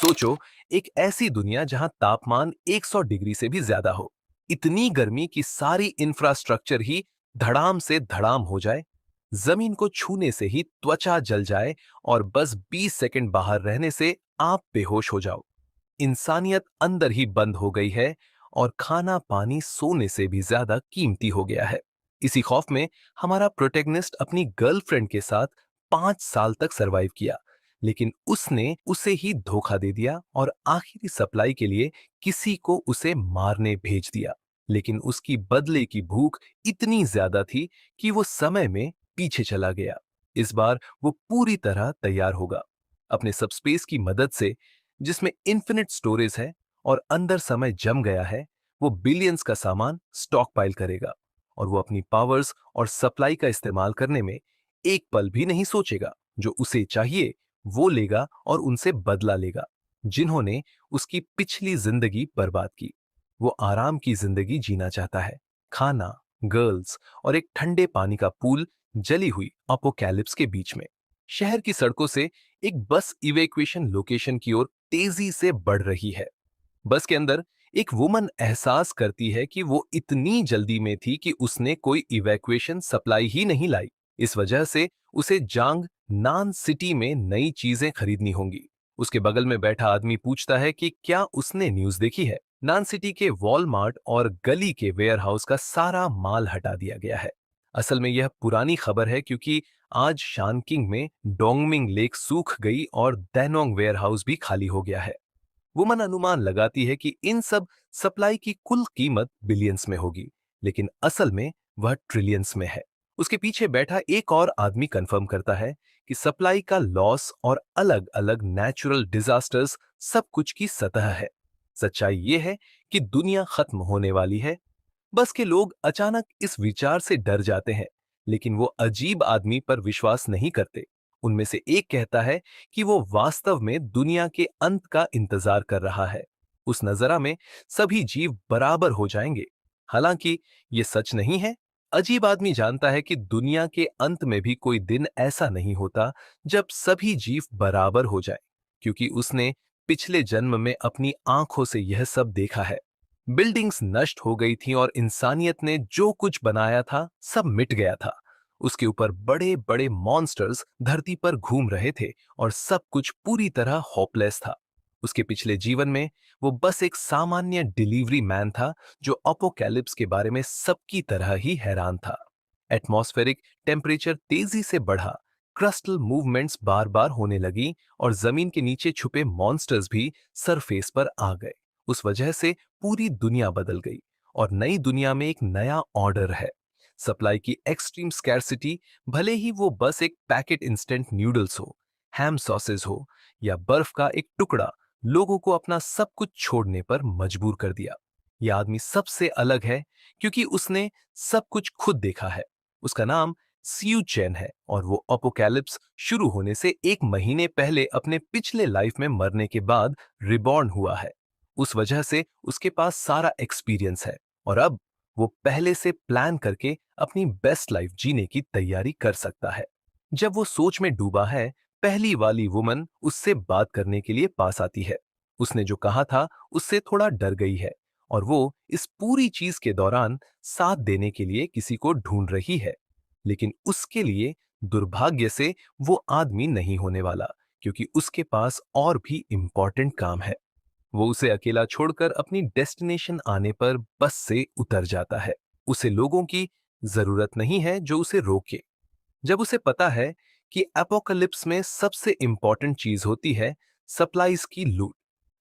सोचो, एक ऐसी दुनिया जहां तापमान 100 डिग्री से भी ज्यादा हो। इतनी गर्मी कि सारी इंफ्रास्ट्रक्चर ही धड़ाम से धड़ाम हो जाए। जमीन को छूने से ही त्वचा जल जाए और बस 20 सेकंड बाहर रहने से आप बेहोश हो जाओ। इंसानियत अंदर ही बंद हो गई है और खाना पानी सोने से भी ज्यादा कीमती हो गया है। इसी खौफ में हमारा प्रोटेगनिस्ट अपनी गर्लफ्रेंड के साथ 5 साल तक सरवाइव किया, लेकिन उसने उसे ही धोखा दे दिया और आखिरी सप्लाई के लिए किसी को उसे मारने भेज दिया। लेकिन उसकी बदले की भूख इतनी ज्यादा थी कि वो समय में पीछे चला गया। इस बार वो पूरी तरह तैयार होगा। अपने सबस्पेस की मदद से, जिसमें इन्फिनिट स्टोरेज है और अंदर समय जम गया है, वो बिलियंस का सामान स्टॉक पाइल करेगा। और वो अपनी पावर्स और सप्लाई का इस्तेमाल करने में एक पल भी नहीं सोचेगा। जो उसे चाहिए वो लेगा और उनसे बदला लेगा। जिन्होंने उसकी पिछली जिंदगी बर्बाद की। वो आराम की जिंदगी जीना चाहता है। खाना, गर्ल्स और एक ठंडे पानी का पूल जली हुई अपोकैलिप्स के बीच में। शहर की सड़कों से एक बस इवैक्यूएशन लोकेशन की ओर तेजी से बढ़ रही है। बस के अंदर एक वुमन एहसास करती है कि वो इतनी जल्दी में थी कि उसने कोई इवैक्यूएशन सप्लाई ही नहीं लाई। इस वजह से उसे जांग नान सिटी में नई चीजें खरीदनी होंगी। उसके बगल में बैठा आदमी पूछता है कि क्या उसने न्यूज़ देखी है। नान सिटी के वॉलमार्ट और गली के वेयरहाउस का सारा माल हटा दिया गया है। असल में यह पुरानी खबर है, क्योंकि आज शानकिंग में डोंगमिंग लेक सूख गई और दैनोंग वेयरहाउस भी खाली हो गया है। वुमन अनुमान लगाती है कि इन सब सप्लाई की कुल कीमत बिलियंस में होगी, लेकिन असल में वह ट्रिलियंस में है। उसके पीछे बैठा एक और आदमी कंफर्म करता है कि सप्लाई का लॉस और अलग अलग नेचुरल डिजास्टर्स सब कुछ की सतह है। सच्चाई यह है कि दुनिया खत्म होने वाली है। बस के लोग अचानक इस विचार से डर जाते हैं, लेकिन वो अजीब आदमी पर विश्वास नहीं करते। उनमें से एक कहता है कि वो वास्तव में दुनिया के अंत का इंतजार कर रहा है। उस नजरा में सभी जीव बराबर हो जाएंगे। हालांकि ये सच नहीं है। अजीब आदमी जानता है कि दुनिया के अंत में भी कोई दिन ऐसा नहीं होता जब सभी जीव बराबर हो जाएं, क्योंकि उसने पिछले जन्म में अपनी आंखों से यह सब देखा है। बिल्डिंग्स नष्ट हो गई थीं और इंसानियत ने जो कुछ बनाया था सब मिट गया था। उसके ऊपर बड़े बड़े मॉन्स्टर्स धरती पर घूम रहे थे और सब कुछ पूरी तरह होपलेस था। उसके पिछले जीवन में वो बस एक सामान्य डिलीवरी मैन था, जो अपोकैलिप्स के बारे में सबकी तरह ही हैरान था। एटमॉस्फेरिक टेम्परेचर तेजी से बढ़ा, क्रस्टल मूवमेंट्स बार बार होने लगी और जमीन के नीचे छुपे मॉन्स्टर्स भी सरफेस पर आ गए। उस वजह से पूरी दुनिया बदल गई और नई दुनिया में एक नया ऑर्डर है। सप्लाई की एक्सट्रीम स्कैरसिटी, भले ही वो बस एक पैकेट इंस्टेंट नूडल्स हो, हैम सॉसेज हो या बर्फ का एक टुकड़ा, लोगों को अपना सब कुछ छोड़ने पर मजबूर कर दिया। यह आदमी सबसे अलग है, क्योंकि उसने सब कुछ खुद देखा है। उसका नाम सियू चैन है और वो अपोकैलिप्स शुरू होने से एक महीने पहले अपने पिछले लाइफ में मरने के बाद रिबॉर्न हुआ है। उस वजह से उसके पास सारा एक्सपीरियंस है और अब वो पहले से प्लान करके अपनी बेस्ट लाइफ जीने की तैयारी कर सकता है। जब वो सोच में डूबा है, पहली वाली वुमन उससे बात करने के लिए पास आती है। उसने जो कहा था उससे थोड़ा डर गई है और वो इस पूरी चीज के दौरान साथ देने के लिए किसी को ढूंढ रही है। लेकिन उसके लिए दुर्भाग्य से वो आदमी नहीं होने वाला, क्योंकि उसके पास और भी इंपॉर्टेंट काम है। वो उसे अकेला छोड़कर अपनी डेस्टिनेशन आने पर बस से उतर जाता है। उसे लोगों की जरूरत नहीं है जो उसे रोके। जब उसे पता है कि एपोकलिप्स में सबसे इंपॉर्टेंट चीज होती है सप्लाईज की लूट।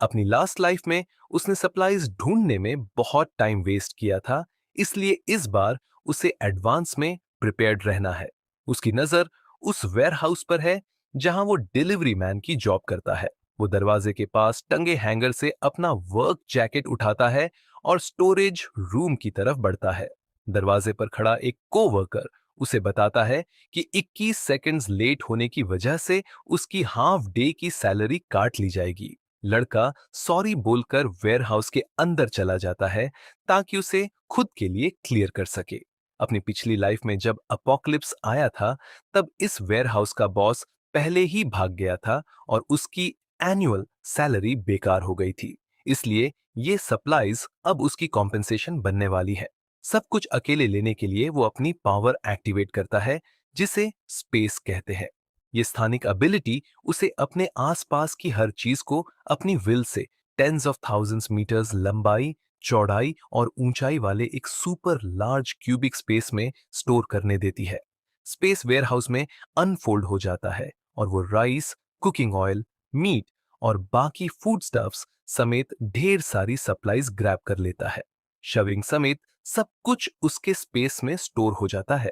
अपनी लास्ट लाइफ में उसने सप्लाईज ढूंढने में बहुत टाइम वेस्ट किया था, इसलिए इस बार उसे एडवांस में प्रिपेयर्ड रहना है। उसकी नजर उस वेयरहाउस पर है जहां वो डिलीवरी मैन की जॉब करता है। वो दरवाजे के पास टंगे हैंगर से अपना वर्क जैकेट उठाता है और स्टोरेज रूम की तरफ बढ़ता है। दरवाजे पर खड़ा एक कोवर्कर उसे बताता है कि 21 सेकंड्स लेट होने की वजह से उसकी हाफ डे की सैलरी काट ली जाएगी। लड़का सॉरी बोलकर वेयरहाउस के अंदर चला जाता है ताकि उसे खुद के लिए क्लियर कर सके। अपनी पिछली लाइफ में जब अपोकलिप्स आया था, तब इस वेयरहाउस का बॉस पहले ही भाग गया था और उसकी एनुअल सैलरी बेकार हो गई थी, इसलिए ये सप्लाईज अब उसकी कॉम्पेंसेशन बनने वाली है। सब कुछ अकेले लेने के लिए वो अपनी पावर एक्टिवेट करता है, जिसे स्पेस कहते हैं। ये स्थानिक एबिलिटी उसे अपने आसपास की हर चीज को अपनी will say tense of thousands metres लंबाई, चौड़ाई और ऊंचाई वाले एक सुपर लार्ज क्यूबिक स्पेस में स्टोर करने देती है। स्पेस वेयरहाउस में अनफोल्ड हो जाता है और वो राइस, कुकिंग ऑयल, मीट और बाकी फूड स्टफ्स समेत ढेर सारी सप्लाईज ग्रैब कर लेता है। शविंग समेत सब कुछ उसके स्पेस में स्टोर हो जाता है।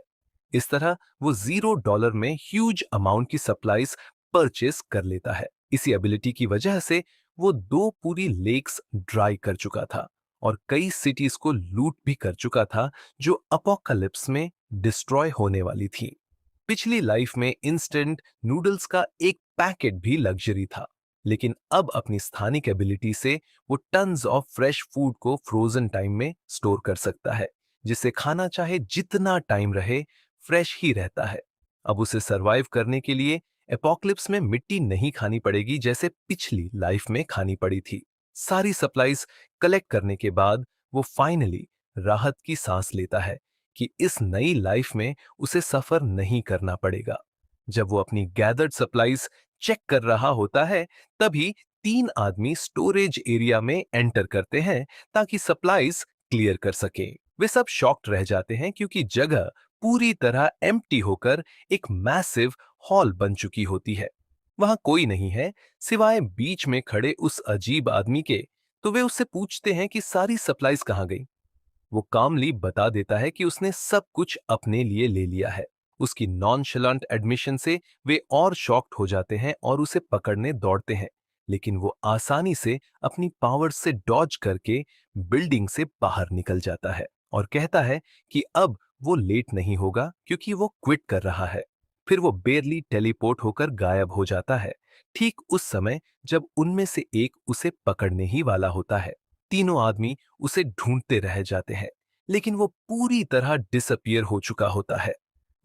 इस तरह वो $0 में ह्यूज अमाउंट की सप्लाईज परचेस कर लेता है। इसी एबिलिटी की वजह से वो 2 पूरी लेक्स ड्राई कर चुका था और कई सिटीज को लूट भी कर चुका था जो अपोकलिप्स में डिस्ट्रॉय होने वाली थी। पिछली लाइफ में इंस्टेंट नूडल्स का एक पैकेट भी लग्जरी था, लेकिन अब अपनी स्थानिक एबिलिटी से वो टन्स ऑफ फ्रेश फूड को फ्रोजन टाइम में स्टोर कर सकता है, जिससे खाना चाहे जितना टाइम रहे फ्रेश ही रहता है। अब उसे सरवाइव करने के लिए एपोक्लिप्स में मिट्टी नहीं खानी पड़ेगी जैसे पिछली लाइफ में खानी पड़ी थी। सारी सप्लाईज कलेक्ट करने के बाद वो फाइनली राहत की सांस लेता है कि इस नई लाइफ में उसे सफर नहीं करना पड़ेगा। जब वो अपनी गैदर्ड सप्लाईज चेक कर रहा होता है, तभी 3 आदमी स्टोरेज एरिया में एंटर करते हैं ताकि सप्लाईज क्लियर कर सके। वे सब शॉक्ड रह जाते हैं क्योंकि जगह पूरी तरह एम्प्टी होकर एक मैसिव हॉल बन चुकी होती है। वहां कोई नहीं है सिवाय बीच में खड़े उस अजीब आदमी के। तो वे उससे पूछते हैं कि सारी सप्लाईज कहां गई। वो कामली बता देता है कि उसने सब कुछ अपने लिए ले लिया है। उसकी नॉनशलेंट एडमिशन से वे और शॉक्ड हो जाते हैं और उसे पकड़ने दौड़ते हैं, लेकिन वो आसानी से अपनी पावर से डॉज करके बिल्डिंग से बाहर निकल जाता है और कहता है कि अब वो लेट नहीं होगा क्योंकि वो क्विट कर रहा है। फिर वो बेरली टेलीपोर्ट होकर गायब हो जाता है, ठीक उस समय जब उनमें से एक उसे पकड़ने ही वाला होता है। तीनों आदमी उसे ढूंढते रह जाते हैं, लेकिन वो पूरी तरह डिसअपियर हो चुका होता है।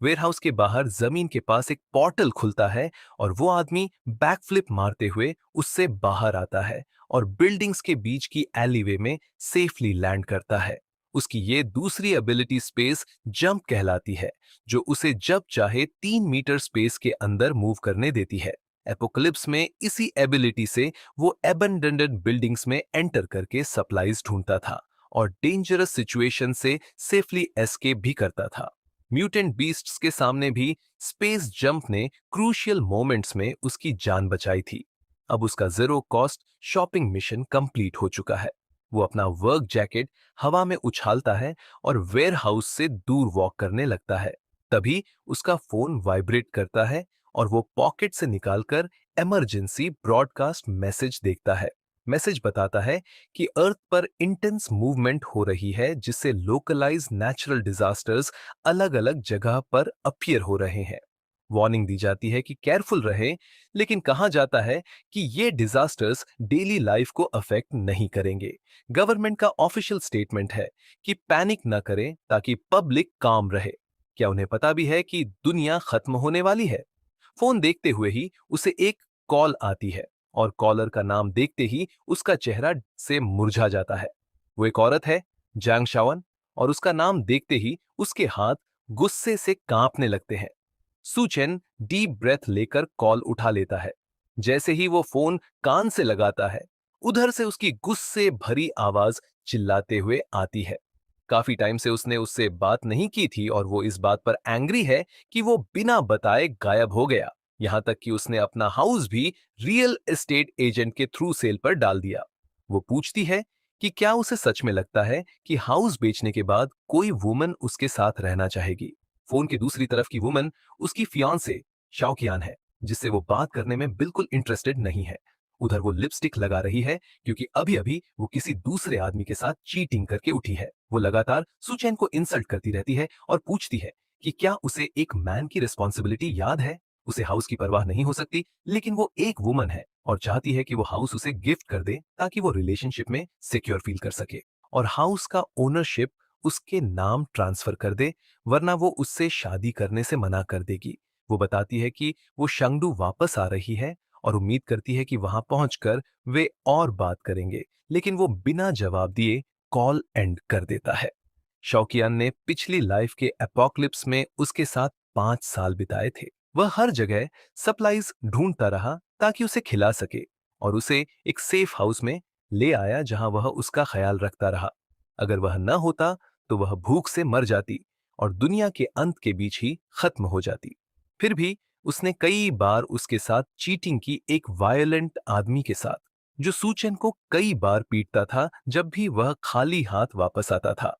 वेयरहाउस के बाहर जमीन के पास एक पोर्टल खुलता है और वो आदमी बैकफ्लिप मारते हुए उससे बाहर आता है और बिल्डिंग्स के बीच की एलीवे में सेफली लैंड करता है। उसकी ये दूसरी एबिलिटी स्पेस जंप कहलाती है, जो उसे जब चाहे 3 मीटर स्पेस के अंदर मूव करने देती है। एपोकलिप्स में इसी एबिलिटी से वो एबंडन्ड बिल्डिंग्स में एंटर करके सप्लाईज ढूंढता था और डेंजरस सिचुएशन से सेफली एस्केप भी करता था। म्यूटेंट बीस्ट्स के सामने भी स्पेस जंप ने क्रूशियल मोमेंट्स में उसकी जान बचाई थी। अब उसका zero cost shopping mission complete हो चुका है। वो अपना वर्क जैकेट हवा में उछालता है और वेयरहाउस से दूर वॉक करने लगता है। तभी उसका फोन वाइब्रेट करता है और वो पॉकेट से निकालकर इमरजेंसी ब्रॉडकास्ट मैसेज देखता है। मैसेज बताता है कि अर्थ पर इंटेंस मूवमेंट हो रही है, जिससे लोकलाइज नेचुरल डिजास्टर्स अलग अलग जगह पर अपीयर हो रहे हैं। वार्निंग दी जाती है कि केयरफुल रहे, लेकिन कहा जाता है कि ये डिजास्टर्स डेली लाइफ को अफेक्ट नहीं करेंगे। गवर्नमेंट का ऑफिशियल स्टेटमेंट है कि पैनिक न करें ताकि पब्लिक काम रहे। क्या उन्हें पता भी है कि दुनिया खत्म होने वाली है? फोन देखते हुए ही उसे एक कॉल आती है और कॉलर का नाम देखते ही उसका चेहरा से मुरझा जाता है। वो एक औरत है, जांग शावन, और उसका नाम देखते ही उसके हाथ गुस्से से कांपने लगते हैं। सुचेन डीप ब्रेथ लेकर कॉल उठा लेता है। जैसे ही वो फोन कान से लगाता है, उधर से उसकी गुस्से भरी आवाज चिल्लाते हुए आती है। काफी टाइम से उसने उससे बात नहीं की थी और वो इस बात पर एंग्री है कि वो बिना बताए गायब हो गया। यहां तक कि उसने अपना हाउस भी रियल एस्टेट एजेंट के थ्रू सेल पर डाल दिया। वो पूछती है कि क्या उसे सच में लगता है कि हाउस बेचने के बाद कोई वुमन उसके साथ रहना चाहेगी। फोन की दूसरी तरफ की वुमन उसकी फियांसे शाओकियान है, जिससे वो बात करने में बिल्कुल इंटरेस्टेड नहीं है। उधर वो लिपस्टिक लगा रही है क्योंकि अभी अभी वो किसी दूसरे आदमी के साथ चीटिंग करके उठी है। वो लगातार सुचैन को इंसल्ट करती रहती है और पूछती है कि क्या उसे एक मैन की रिस्पॉन्सिबिलिटी याद है। उसे हाउस की परवाह नहीं हो सकती, लेकिन वो एक वुमन है और चाहती है कि वो हाउस उसे गिफ्ट कर दे ताकि वो रिलेशनशिप में सिक्योर फील कर सके और हाउस का ओनरशिप उसके नाम ट्रांसफर कर दे, वरना वो उससे शादी करने से मना कर देगी। वो बताती है कि वो शंगडू वापस आ रही है और उम्मीद करती है कि वहां पहुंचकर वे और बात करेंगे, लेकिन वो बिना जवाब दिए कॉल एंड कर देता है। शौकियान ने पिछली लाइफ के एपोक्लिप्स में उसके साथ 5 साल बिताए थे। वह हर जगह सप्लाईज ढूंढता रहा ताकि उसे खिला सके, और उसे एक सेफ हाउस में ले आया जहां वह उसका ख्याल रखता रहा। अगर वह न होता तो वह भूख से मर जाती और दुनिया के अंत के बीच ही खत्म हो जाती। फिर भी उसने कई बार उसके साथ चीटिंग की, एक वायलेंट आदमी के साथ जो सूचन को कई बार पीटता था जब भी वह खाली हाथ वापस आता था।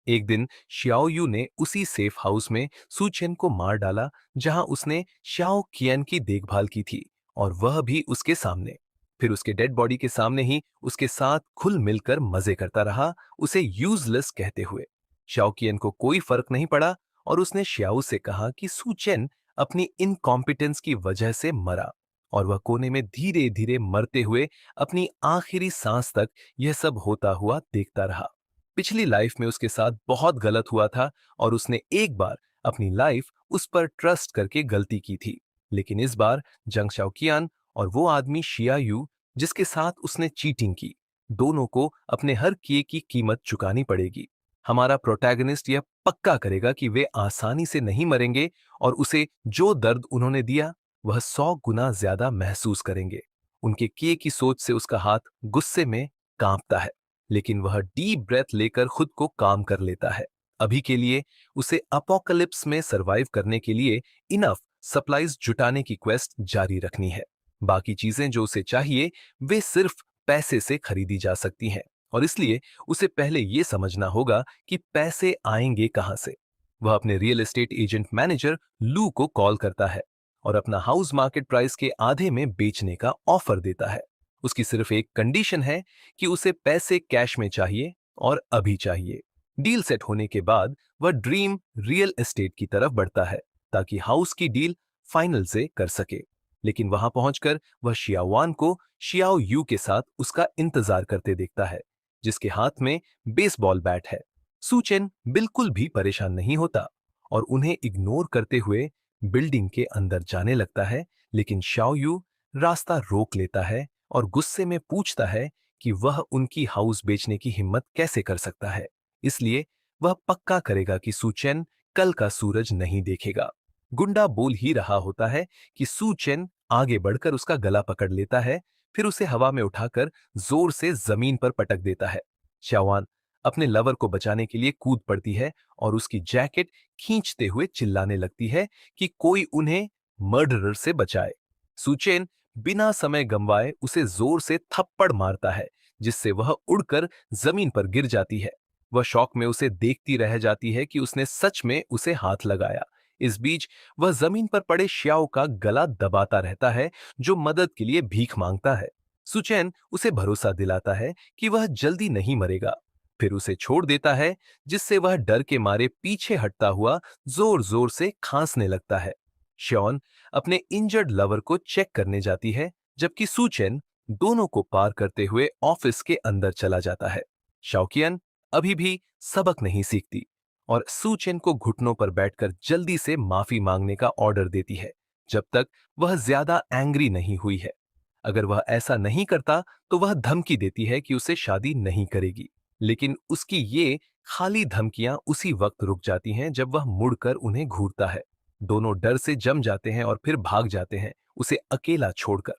एक दिन श्याओयू ने उसी सेफ हाउस में सूचेन को मार डाला जहां उसने श्याओ कियन की देखभाल की थी, और वह भी उसके सामने। फिर उसके डेड बॉडी के सामने ही उसके साथ खुल मिलकर मजे करता रहा, उसे यूजलेस कहते हुए। श्याओ कियन को कोई फर्क नहीं पड़ा और उसने श्याओ से कहा कि सूचेन अपनी इनकॉम्पिटेंस की वजह से मरा, और वह कोने में धीरे धीरे मरते हुए अपनी आखिरी सांस तक यह सब होता हुआ देखता रहा। पिछली लाइफ में उसके साथ बहुत गलत हुआ था और उसने एक बार अपनी लाइफ उस पर ट्रस्ट करके गलती की थी, लेकिन इस बार जंग शाओकियान और वो आदमी शियायू जिसके साथ उसने चीटिंग की, दोनों को अपने हर किए की कीमत चुकानी पड़ेगी। हमारा प्रोटैगनिस्ट यह पक्का करेगा कि वे आसानी से नहीं मरेंगे, और उसे जो दर्द उन्होंने दिया वह 100 गुना ज्यादा महसूस करेंगे। उनके किए की सोच से उसका हाथ गुस्से में कांपता है, लेकिन वह डीप ब्रेथ लेकर खुद को काम कर लेता है। अभी के लिए उसे अपोकलिप्स में सरवाइव करने के लिए इनफ सप्लाईज जुटाने की क्वेस्ट जारी रखनी है। बाकी चीजें जो उसे चाहिए वे सिर्फ पैसे से खरीदी जा सकती हैं, और इसलिए उसे पहले यह समझना होगा कि पैसे आएंगे कहां से। वह अपने रियल एस्टेट एजेंट मैनेजर लू को कॉल करता है और अपना हाउस मार्केट प्राइस के आधे में बेचने का ऑफर देता है। उसकी सिर्फ एक कंडीशन है कि उसे पैसे कैश में चाहिए, और अभी चाहिए। डील सेट होने के बाद वह ड्रीम रियल एस्टेट की तरफ बढ़ता है ताकि हाउस की डील फाइनल से कर सके। लेकिन वहां पहुंचकर वह शियावान को शियाओ यू के साथ उसका इंतजार करते देखता है, जिसके हाथ में बेसबॉल बैट है। सूचेन बिल्कुल भी परेशान नहीं होता और उन्हें इग्नोर करते हुए बिल्डिंग के अंदर जाने लगता है, लेकिन शाओ यू रास्ता रोक लेता है और गुस्से में पूछता है कि वह उनकी हाउस बेचने की हिम्मत कैसे कर सकता है। इसलिए वह पक्का करेगा कि सूचेन कल का सूरज नहीं देखेगा। गुंडा बोल ही रहा होता है कि सूचेन आगे बढ़कर उसका गला पकड़ लेता है, फिर उसे हवा में उठाकर जोर से जमीन पर पटक देता है। शावान अपने लवर को बचाने के लिए कूद पड़ती है और उसकी जैकेट खींचते हुए चिल्लाने लगती है कि कोई उन्हें मर्डरर से बचाए। सूचेन बिना समय गंवाए उसे जोर से थप्पड़ मारता है, जिससे वह उड़कर जमीन पर गिर जाती है। वह शौक में उसे देखती रह जाती है कि उसने सच में उसे हाथ लगाया। इस बीच वह जमीन पर पड़े श्याओ का गला दबाता रहता है, जो मदद के लिए भीख मांगता है। सुचैन उसे भरोसा दिलाता है कि वह जल्दी नहीं मरेगा, फिर उसे छोड़ देता है, जिससे वह डर के मारे पीछे हटता हुआ जोर जोर से खांसने लगता है। श्योन अपने इंजर्ड लवर को चेक करने जाती है, जबकि सुचेन दोनों को पार करते हुए ऑफिस के अंदर चला जाता है। शाओकियन अभी भी सबक नहीं सीखती और सुचेन को घुटनों पर बैठकर जल्दी से माफी मांगने का ऑर्डर देती है, जब तक वह ज्यादा एंग्री नहीं हुई है। अगर वह ऐसा नहीं करता तो वह धमकी देती है कि उसे शादी नहीं करेगी, लेकिन उसकी ये खाली धमकियां उसी वक्त रुक जाती हैं जब वह मुड़कर उन्हें घूरता है। दोनों डर से जम जाते हैं और फिर भाग जाते हैं, उसे अकेला छोड़कर।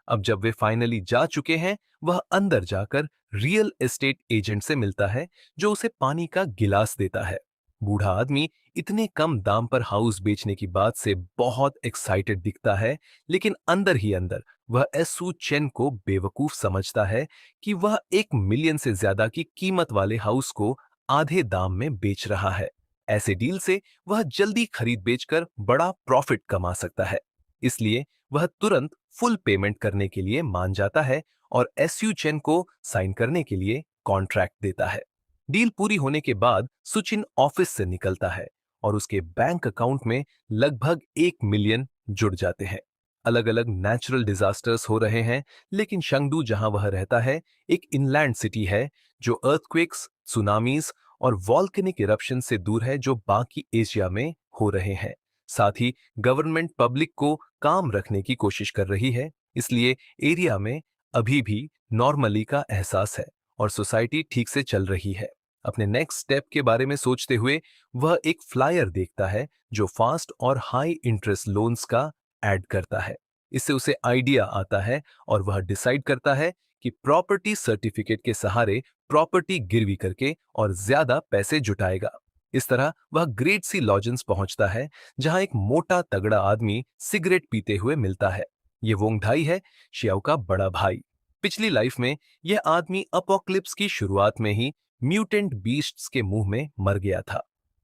अब जब वे फाइनली जा चुके हैं, वह अंदर जाकर रियल एस्टेट एजेंट से मिलता है, जो उसे पानी का गिलास देता है। बूढ़ा आदमी इतने कम दाम पर हाउस बेचने की बात से बहुत एक्साइटेड दिखता है, लेकिन अंदर ही अंदर वह एसू चेन को बेवकूफ समझता है कि वह 1 मिलियन से ज्यादा की कीमत वाले हाउस को आधे दाम में बेच रहा है। ऐसे डील से वह जल्दी खरीद बेचकर बड़ा प्रॉफिट कमा सकता है। इसलिए वह तुरंत फुल पेमेंट करने के लिए मान जाता है और एसयू चेन को साइन करने के लिए कॉन्ट्रैक्ट देता है। डील पूरी होने के बाद सुचिन ऑफिस से निकलता है और उसके बैंक अकाउंट में लगभग 1 मिलियन जुड़ जाते हैं। अलग अलग नेचुरल डिजास्टर्स हो रहे हैं, लेकिन शंगडू जहां वह रहता है एक इनलैंड सिटी है जो अर्थक्वेक्स, सुनामीज और वॉल्केनिक इरप्शन से दूर है जो बाकी एशिया में हो रहे हैं। साथ ही गवर्नमेंट पब्लिक को काम रखने की कोशिश कर रही है, इसलिए एरिया में अभी भी नॉर्मली का एहसास है और सोसाइटी ठीक से चल रही है। अपने नेक्स्ट स्टेप के बारे में सोचते हुए वह एक फ्लायर देखता है जो फास्ट और हाई इंटरेस्ट लोन्स का ऐड करता है। इससे उसे आइडिया आता है और वह डिसाइड करता है कि प्रॉपर्टी सर्टिफिकेट के सहारे प्रॉपर्टी गिरवी करके और ज्यादा पैसे जुटाएगा। इस तरह वह ग्रेट सी लॉजेंस पहुंचता है जहां एक मोटा तगड़ा आदमी सिगरेट पीते हुए मिलता है। ये वोंगधाई है, शियाओ का बड़ा भाई। पिछली लाइफ में यह आदमी अपोक्लिप्स की शुरुआत में ही म्यूटेंट बीस्ट्स के मुंह में मर गया था।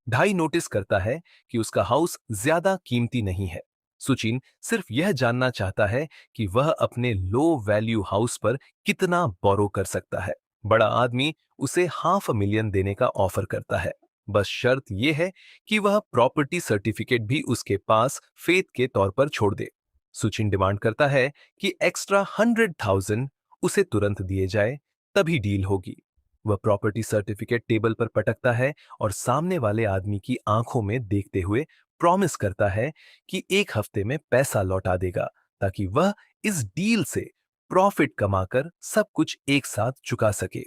ढाई नोटिस करता है कि उसका हाउस ज्यादा कीमती नहीं है। सुचिन सिर्फ यह जानना चाहता है कि वह अपने लो वैल्यू हाउस पर कितना बोरो कर सकता है। बड़ा आदमी उसे $500,000 देने का ऑफर करता है। बस शर्त यह है कि वह प्रॉपर्टी सर्टिफिकेट भी उसके पास फेथ के तौर पर छोड़ दे। सुचिन डिमांड करता है कि एक्स्ट्रा 100,000 उसे तुरंत दिए जाए, तभी डील होगी। वह प्रॉपर्टी सर्टिफिकेट टेबल पर पटकता है और सामने वाले आदमी की आंखों में देखते हुए प्रॉमिस करता है कि 1 हफ्ते में पैसा लौटा देगा, ताकि वह इस डील से प्रॉफिट कमाकर सब कुछ एक साथ चुका सके।